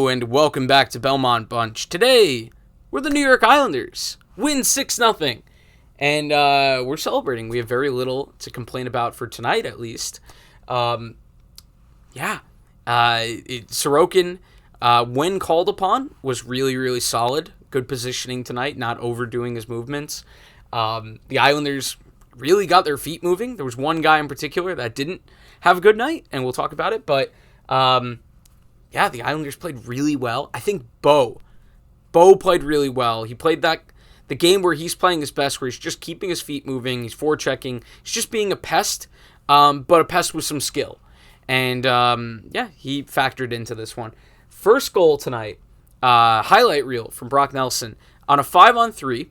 and welcome back to Belmont Bunch. Today, we're the New York Islanders. Win 6-0. And we're celebrating. We have very little to complain about for tonight, at least. Sorokin, when called upon, was really, really solid. Good positioning tonight, not overdoing his movements. The Islanders really got their feet moving. There was one guy in particular that didn't have a good night, and we'll talk about it. But, the Islanders played really well. I think Bo played really well. He played the game where he's playing his best, where he's just keeping his feet moving, he's forechecking, he's just being a pest, but a pest with some skill. And, he factored into this one. First goal tonight, highlight reel from Brock Nelson. On a 5-on-3,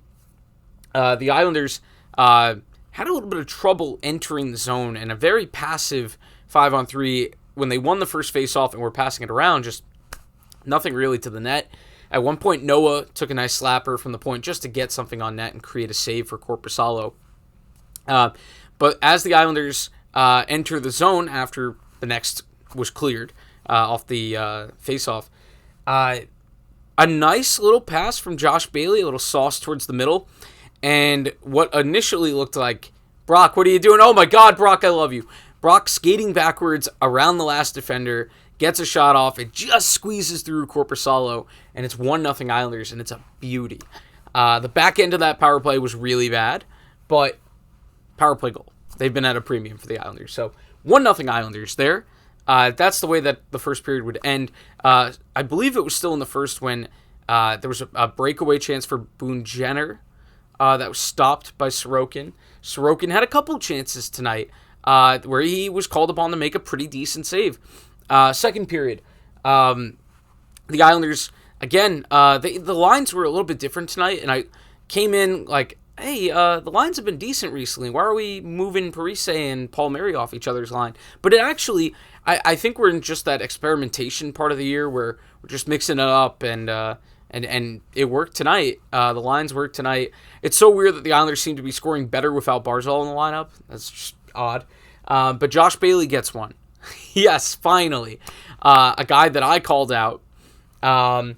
the Islanders had a little bit of trouble entering the zone, and a very passive 5-on-3 when they won the first faceoff and were passing it around, just nothing really to the net. At one point, Noah took a nice slapper from the point just to get something on net and create a save for Korpisalo. But as the Islanders enter the zone after the next was cleared off the faceoff, a nice little pass from Josh Bailey, a little sauce towards the middle, and what initially looked like, Brock, what are you doing? Oh my God, Brock, I love you. Brock skating backwards around the last defender, gets a shot off. It just squeezes through Korpisalo, and it's 1-0 Islanders, and it's a beauty. The back end of that power play was really bad, but power play goal. They've been at a premium for the Islanders. So 1-0 Islanders there. That's the way that the first period would end. I believe it was still in the first when there was a breakaway chance for Boone Jenner that was stopped by Sorokin. Sorokin had a couple chances tonight where he was called upon to make a pretty decent save. Second period, the Islanders, again, the lines were a little bit different tonight, and I came in like, hey, the lines have been decent recently. Why are we moving Parise and Palmieri off each other's line? But it actually, I think we're in just that experimentation part of the year where we're just mixing it up, and it worked tonight. The lines worked tonight. It's so weird that the Islanders seem to be scoring better without Barzal in the lineup. That's just odd. But Josh Bailey gets one. Yes, finally. A guy that I called out. Like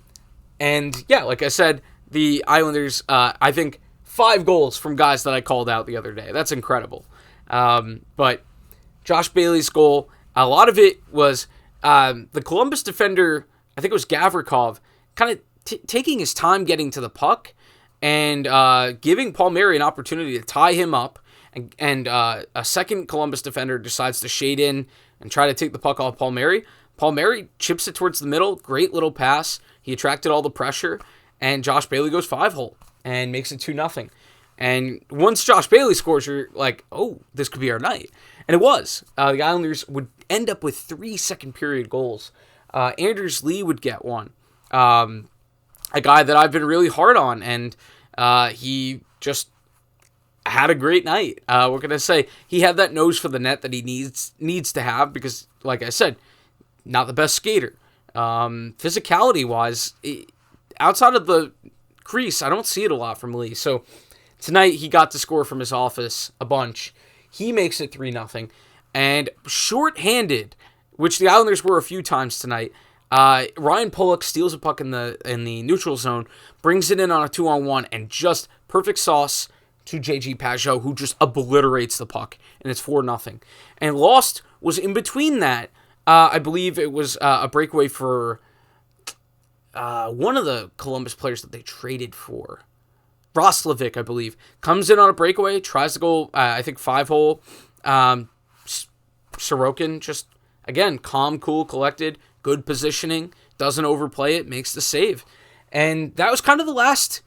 I said, the Islanders, I think 5 goals from guys that I called out the other day. That's incredible. But Josh Bailey's goal, a lot of it was the Columbus defender, I think it was Gavrikov, kind of taking his time getting to the puck and giving Palmieri an opportunity to tie him up. And a second Columbus defender decides to shade in and try to take the puck off Palmieri. Palmieri chips it towards the middle. Great little pass. He attracted all the pressure. And Josh Bailey goes 5-hole and makes it 2-0. And once Josh Bailey scores, you're like, oh, this could be our night. And it was. The Islanders would end up with 3 second-period goals. Anders Lee would get one. A guy that I've been really hard on. And he just had a great night. We're going to say he had that nose for the net that he needs to have because, like I said, not the best skater. Physicality-wise, outside of the crease, I don't see it a lot from Lee. So tonight he got to score from his office a bunch. He makes it 3-0. And short-handed, which the Islanders were a few times tonight, Ryan Pulock steals a puck in the neutral zone, brings it in on a 2-on-1, and just perfect sauce to J.G. Pageau, who just obliterates the puck, and it's 4-0. And Lost was in between that. I believe it was a breakaway for one of the Columbus players that they traded for. Roslovic, I believe, comes in on a breakaway, tries to go, 5-hole. Sorokin just, again, calm, cool, collected, good positioning, doesn't overplay it, makes the save. And that was kind of the last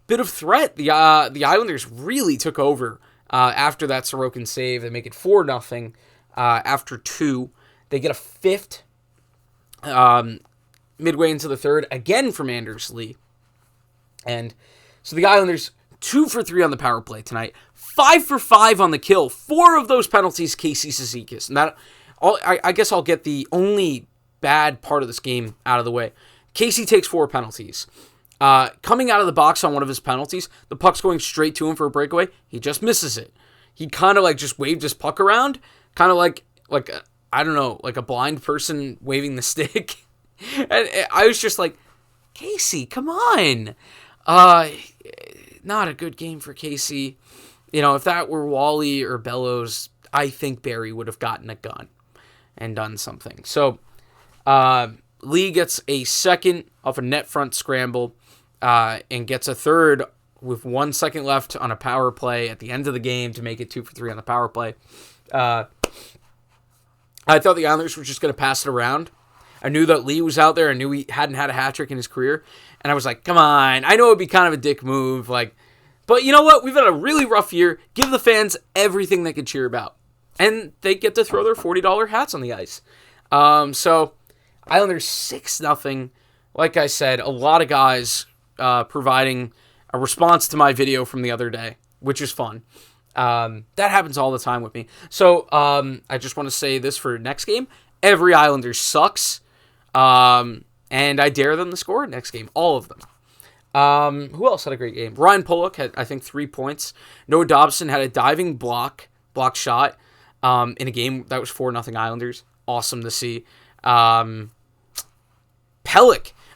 bit of threat. The Islanders really took over after that Sorokin save. They make it 4-0 after 2. They get a 5th midway into the 3rd, again from Anders Lee. And so the Islanders, 2 for 3 on the power play tonight, 5 for 5 on the kill. 4 of those penalties, Casey Cizikas. And that, I guess I'll get the only bad part of this game out of the way. Casey takes 4 penalties. Coming out of the box on one of his penalties, the puck's going straight to him for a breakaway. He just misses it. He kind of just waved his puck around, kind of like I don't know, like a blind person waving the stick. And I was just like, Casey, come on. Not a good game for Casey. You know, if that were Wally or Bellows, I think Barry would have gotten a gun and done something. So, Lee gets a second off a net front scramble and gets a third with 1 second left on a power play at the end of the game to make it 2 for 3 on the power play. I thought the Islanders were just going to pass it around. I knew that Lee was out there. I knew he hadn't had a hat trick in his career. And I was like, come on. I know it would be kind of a dick move. But you know what? We've had a really rough year. Give the fans everything they can cheer about. And they get to throw their $40 hats on the ice. So, Islanders 6-0. Like I said, a lot of guys providing a response to my video from the other day, which is fun. That happens all the time with me. So, I just want to say this for next game. Every Islander sucks. And I dare them to score next game. All of them. Who else had a great game? Ryan Pulock had, I think, 3 points. Noah Dobson had a diving block shot in a game that was 4-0 Islanders. Awesome to see. Pelech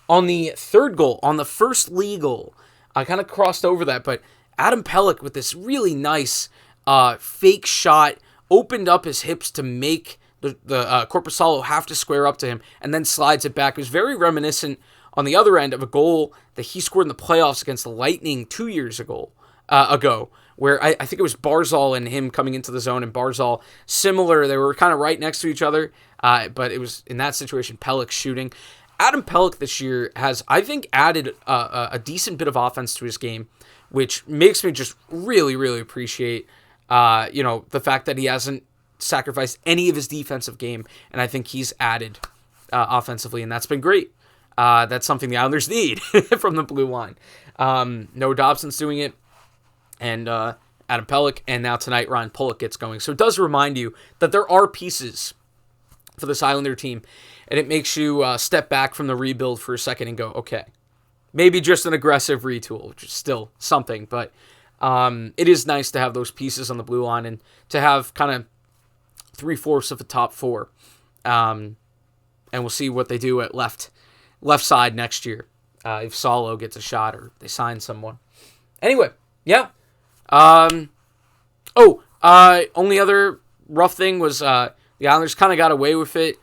on the third goal, on the first Lee goal. I kind of crossed over that, but Adam Pelech with this really nice fake shot opened up his hips to make the Korpisalo have to square up to him and then slides it back. It was very reminiscent on the other end of a goal that he scored in the playoffs against the Lightning 2 years ago, where I think it was Barzal and him coming into the zone, and Barzal, similar, they were kind of right next to each other, but it was, in that situation, Pelech shooting. Adam Pelech this year has, I think, added a decent bit of offense to his game, which makes me just really, really appreciate, the fact that he hasn't sacrificed any of his defensive game, and I think he's added offensively, and that's been great. That's something the Islanders need from the blue line. Noah Dobson's doing it, and Adam Pelech, and now tonight Ryan Pulock gets going. So it does remind you that there are pieces for this Islander team, and it makes you step back from the rebuild for a second and go, okay, maybe just an aggressive retool, which is still something, but it is nice to have those pieces on the blue line and to have kind of 3/4 of the top four. And we'll see what they do at left side next year, if Salo gets a shot or they sign someone. Anyway, yeah. Only other rough thing was the Islanders kind of got away with it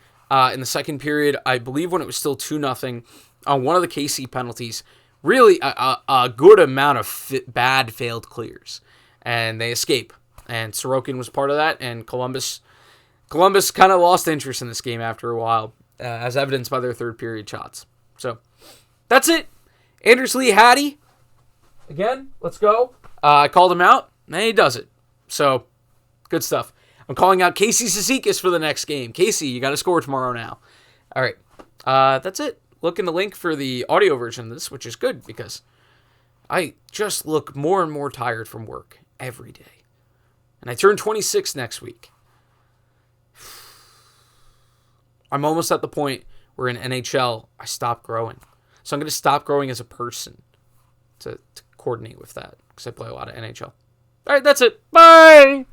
in the second period. I believe when it was still 2-0 on one of the KC penalties. Really a good amount of bad failed clears, and they escape. And Sorokin was part of that, and Columbus kind of lost interest in this game after a while, as evidenced by their third period shots. So, that's it. Anders Lee Hattie. Again, let's go. I called him out, and he does it. So, good stuff. I'm calling out Casey Cizikas for the next game. Casey, you got to score tomorrow now. All right. That's it. Look in the link for the audio version of this, which is good because I just look more and more tired from work every day. And I turn 26 next week. I'm almost at the point where in NHL, I stop growing. So I'm going to stop growing as a person to coordinate with that because I play a lot of NHL. All right, that's it. Bye!